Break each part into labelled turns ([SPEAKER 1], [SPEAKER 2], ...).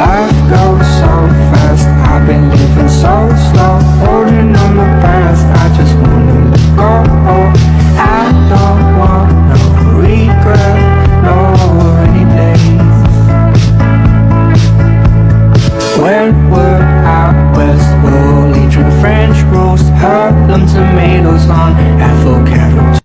[SPEAKER 1] Life goes so fast, I've been living so slow, holding on the past, I just wanna let go. I don't want no regret, no rainy days. When we're out west, we'll eat drink French roast, Harlem tomatoes on avocado.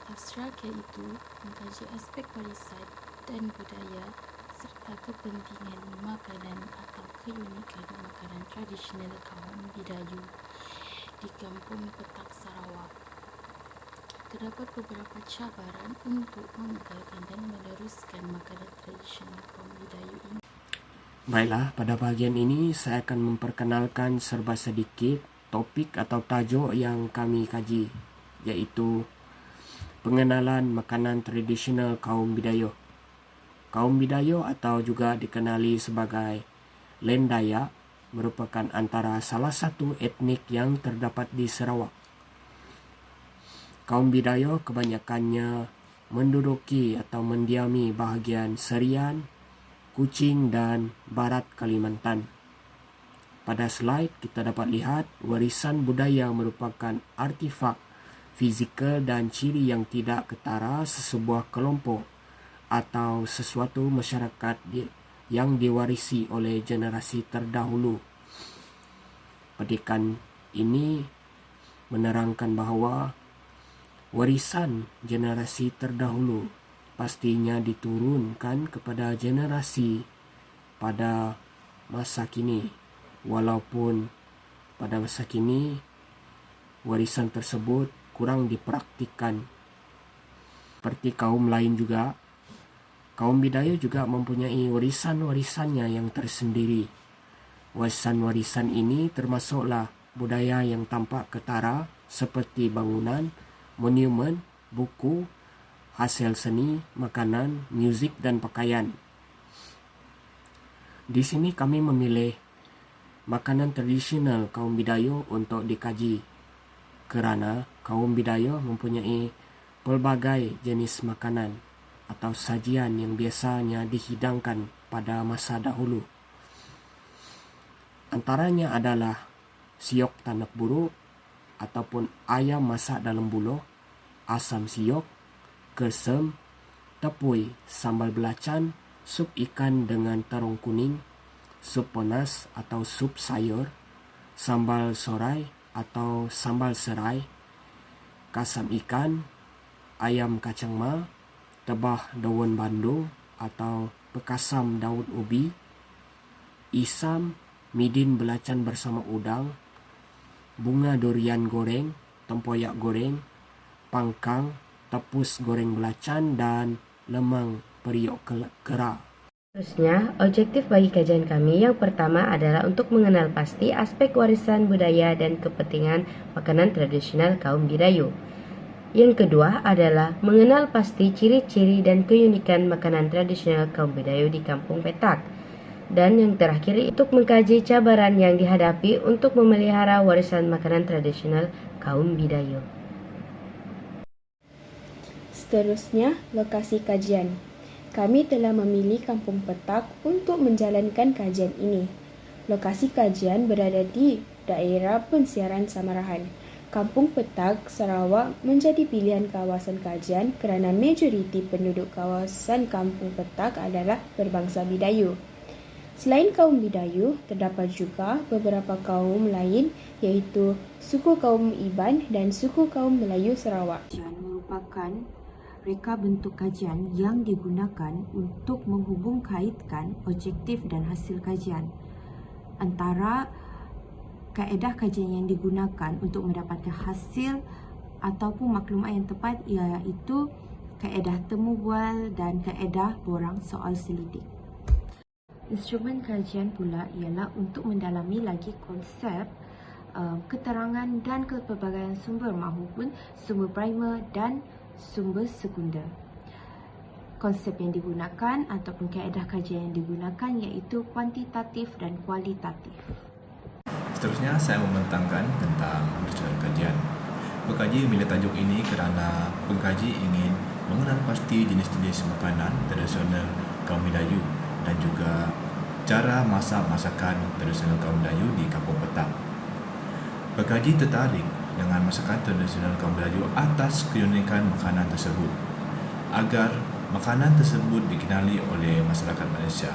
[SPEAKER 2] Abstrak yaitu mengkaji aspek warisan dan budaya serta kepentingan makanan atau keunikan makanan tradisional kaum Bidayuh di Kampung Petak, Sarawak. Terdapat beberapa cabaran untuk mengekalkan dan meneruskan makanan tradisional kaum Bidayuh ini.
[SPEAKER 3] Baiklah, pada bahagian ini saya akan memperkenalkan serba sedikit topik atau tajuk yang kami kaji, iaitu pengenalan makanan tradisional kaum Bidayuh. Kaum Bidayuh atau juga dikenali sebagai Len Dayak merupakan antara salah satu etnik yang terdapat di Sarawak. Kaum Bidayuh kebanyakannya menduduki atau mendiami bahagian Serian, Kuching dan Barat Kalimantan. Pada slide kita dapat lihat warisan budaya merupakan artifak fizikal dan ciri yang tidak ketara sesebuah kelompok atau sesuatu masyarakat yang diwarisi oleh generasi terdahulu. Petikan ini menerangkan bahawa warisan generasi terdahulu pastinya diturunkan kepada generasi pada masa kini, walaupun pada masa kini warisan tersebut kurang dipraktikkan. Seperti kaum lain juga, kaum Bidayuh juga mempunyai warisan-warisannya yang tersendiri. Warisan-warisan ini termasuklah budaya yang tampak ketara seperti bangunan, monumen, buku, hasil seni, makanan, muzik dan pakaian. Di sini kami memilih makanan tradisional kaum Bidayuh untuk dikaji, kerana kaum Bidayuh mempunyai pelbagai jenis makanan atau sajian yang biasanya dihidangkan pada masa dahulu. Antaranya adalah siok tanak buruk ataupun ayam masak dalam buluh, asam siok, kersem, tepui, sambal belacan, sup ikan dengan terong kuning, sup panas atau sup sayur, sambal sorai atau sambal serai, kasam ikan, ayam kacang ma, tebah daun bandung atau pekasam daun ubi, isam, midin belacan bersama udang, bunga durian goreng, tempoyak goreng, pangkang, tepus goreng belacan, dan lemang periuk kera.
[SPEAKER 4] Seterusnya, objektif bagi kajian kami yang pertama adalah untuk mengenal pasti aspek warisan budaya dan kepentingan makanan tradisional kaum Bidayuh. Yang kedua adalah mengenal pasti ciri-ciri dan keunikan makanan tradisional kaum Bidayuh di Kampung Petak. Dan yang terakhir untuk mengkaji cabaran yang dihadapi untuk memelihara warisan makanan tradisional kaum Bidayuh.
[SPEAKER 5] Seterusnya, lokasi kajian. Kami telah memilih Kampung Petak untuk menjalankan kajian ini. Lokasi kajian berada di daerah pensiaran Samarahan. Kampung Petak, Sarawak menjadi pilihan kawasan kajian kerana majoriti penduduk kawasan Kampung Petak adalah berbangsa Bidayuh. Selain kaum Bidayuh, terdapat juga beberapa kaum lain iaitu suku kaum Iban dan suku kaum Melayu Sarawak.
[SPEAKER 6] Merupakan reka bentuk kajian yang digunakan untuk menghubung kaitkan objektif dan hasil kajian. Antara kaedah kajian yang digunakan untuk mendapatkan hasil ataupun maklumat yang tepat iaitu kaedah temu bual dan kaedah borang soal selidik. Instrumen kajian pula ialah untuk mendalami lagi konsep keterangan dan kepelbagaian sumber maupun sumber primer dan sumber sekunder. Konsep yang digunakan ataupun kaedah kajian yang digunakan iaitu kuantitatif dan kualitatif.
[SPEAKER 7] Seterusnya, saya membentangkan tentang perusahaan kajian. Pengkaji memilih tajuk ini kerana pengkaji ingin mengenal pasti jenis-jenis makanan tradisional kaum Bidayuh dan juga cara masak masakan tradisional kaum Bidayuh di Kampung Petak. Pengkaji tertarik dengan masakan tradisional kaum Bidayuh atas keunikan makanan tersebut agar makanan tersebut dikenali oleh masyarakat Malaysia.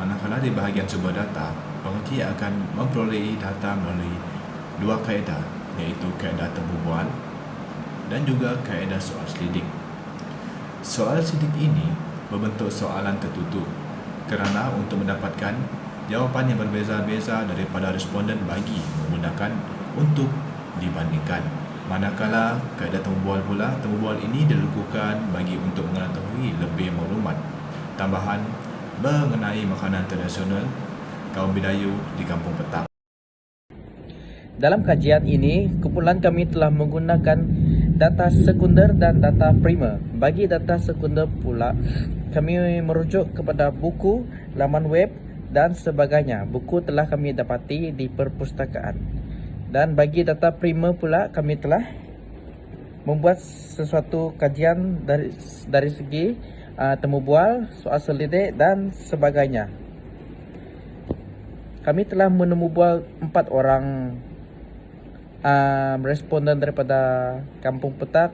[SPEAKER 7] Manakala di bahagian sumber data, pengkaji akan memperolehi data melalui dua kaedah, iaitu kaedah temu bual dan juga kaedah soal selidik. Soal selidik ini berbentuk soalan tertutup kerana untuk mendapatkan jawapan yang berbeza-beza daripada responden bagi menggunakan untuk dibandingkan. Manakala kaedah temu bual pula, temu bual ini dilakukan bagi untuk mengetahui lebih maklumat tambahan mengenai makanan tradisional kaum Bidayuh di Kampung Petak.
[SPEAKER 8] Dalam kajian ini, kumpulan kami telah menggunakan data sekunder dan data primer. Bagi data sekunder pula, kami merujuk kepada buku, laman web dan sebagainya. Buku telah kami dapati di perpustakaan. Dan bagi data primer pula, kami telah membuat sesuatu kajian dari segi temu bual, soal selidik dan sebagainya. Kami telah menemu bual 4 orang responden daripada Kampung Petak,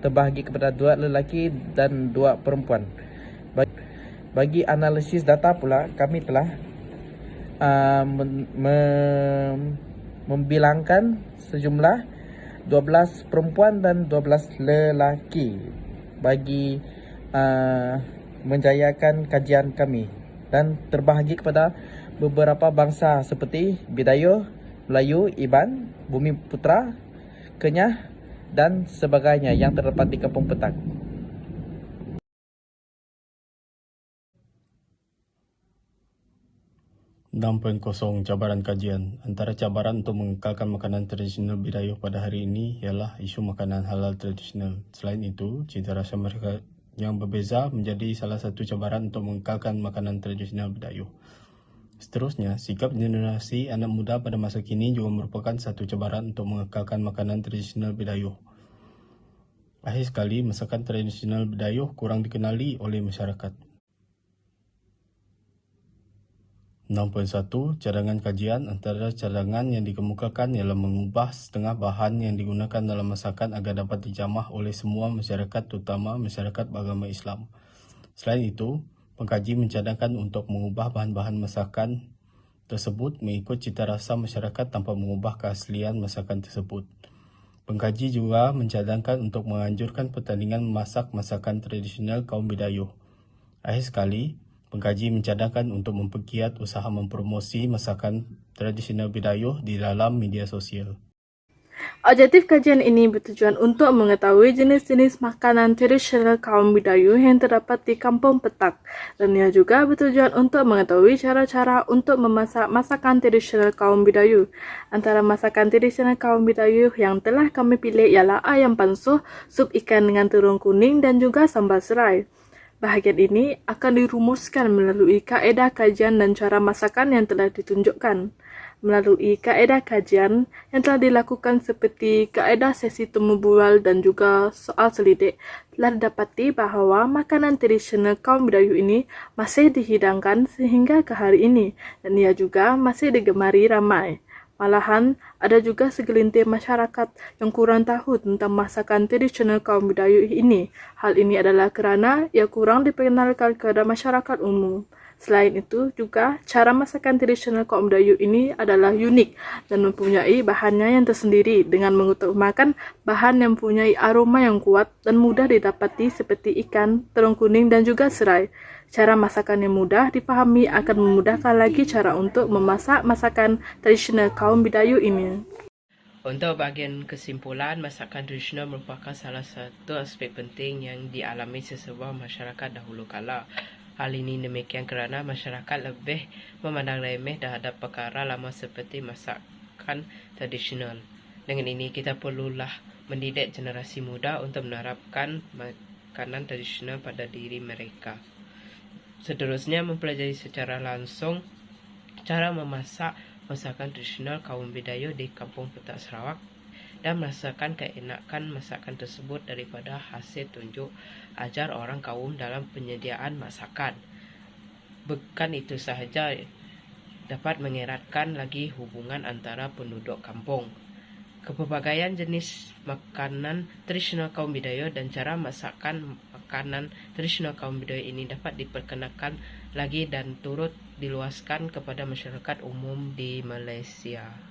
[SPEAKER 8] terbahagi kepada 2 lelaki dan 2 perempuan. Bagi analisis data pula, kami telah membilangkan sejumlah 12 perempuan dan 12 lelaki bagi menjayakan kajian kami, dan terbahagi kepada beberapa bangsa seperti Bidayuh, Melayu, Iban, Bumi Putra, Kenyah dan sebagainya yang terdapat di Kampung Petak.
[SPEAKER 9] 6.0 cabaran kajian. Antara cabaran untuk mengekalkan makanan tradisional Bidayuh pada hari ini ialah isu makanan halal tradisional. Selain itu, cita rasa mereka yang berbeza menjadi salah satu cabaran untuk mengekalkan makanan tradisional Bidayuh. Seterusnya, sikap generasi anak muda pada masa kini juga merupakan satu cabaran untuk mengekalkan makanan tradisional Bidayuh. Akhir sekali, masakan tradisional Bidayuh kurang dikenali oleh masyarakat. 6.1 Cadangan kajian. Antara cadangan yang dikemukakan ialah mengubah setengah bahan yang digunakan dalam masakan agar dapat dijamah oleh semua masyarakat, terutama masyarakat beragama Islam. Selain itu, pengkaji mencadangkan untuk mengubah bahan-bahan masakan tersebut mengikut cita rasa masyarakat tanpa mengubah keaslian masakan tersebut. Pengkaji juga mencadangkan untuk menganjurkan pertandingan memasak masakan tradisional kaum Bidayuh. Akhir sekali, pengkaji mencadangkan untuk mempergiat usaha mempromosi masakan tradisional Bidayuh di dalam media sosial.
[SPEAKER 10] Objektif kajian ini bertujuan untuk mengetahui jenis-jenis makanan tradisional kaum Bidayuh yang terdapat di Kampung Petak, dan ia juga bertujuan untuk mengetahui cara-cara untuk memasak masakan tradisional kaum Bidayuh. Antara masakan tradisional kaum Bidayuh yang telah kami pilih ialah ayam pansuh, sup ikan dengan terung kuning, dan juga sambal serai. Bahagian ini akan dirumuskan melalui kaedah kajian dan cara masakan yang telah ditunjukkan. Melalui kaedah kajian yang telah dilakukan seperti kaedah sesi temu bual dan juga soal selidik, telah didapati bahawa makanan tradisional kaum Bidayuh ini masih dihidangkan sehingga ke hari ini, dan ia juga masih digemari ramai. Malahan, ada juga segelintir masyarakat yang kurang tahu tentang masakan tradisional kaum Bidayuh ini. Hal ini adalah kerana ia kurang diperkenalkan kepada masyarakat umum. Selain itu juga, cara masakan tradisional kaum Bidayuh ini adalah unik dan mempunyai bahannya yang tersendiri dengan mengutamakan bahan yang mempunyai aroma yang kuat dan mudah didapati seperti ikan, terung kuning dan juga serai. Cara masakan yang mudah dipahami akan memudahkan lagi cara untuk memasak masakan tradisional kaum Bidayuh ini.
[SPEAKER 4] Untuk bahagian kesimpulan, masakan tradisional merupakan salah satu aspek penting yang dialami sesebuah masyarakat dahulu kala. Hal ini demikian kerana masyarakat lebih memandang remeh terhadap perkara lama seperti masakan tradisional. Dengan ini, kita perlulah mendidik generasi muda untuk menerapkan makanan tradisional pada diri mereka. Seterusnya, mempelajari secara langsung cara memasak masakan tradisional kaum Bidayuh di Kampung Petak Sarawak dan merasakan keenakan masakan tersebut daripada hasil tunjuk ajar orang kaum dalam penyediaan masakan. Bukan itu sahaja, dapat mengeratkan lagi hubungan antara penduduk kampung. Kepelbagaian jenis makanan tradisional kaum Bidayuh dan cara masakan makanan tradisional kaum Bidayuh ini dapat diperkenalkan lagi dan turut diluaskan kepada masyarakat umum di Malaysia.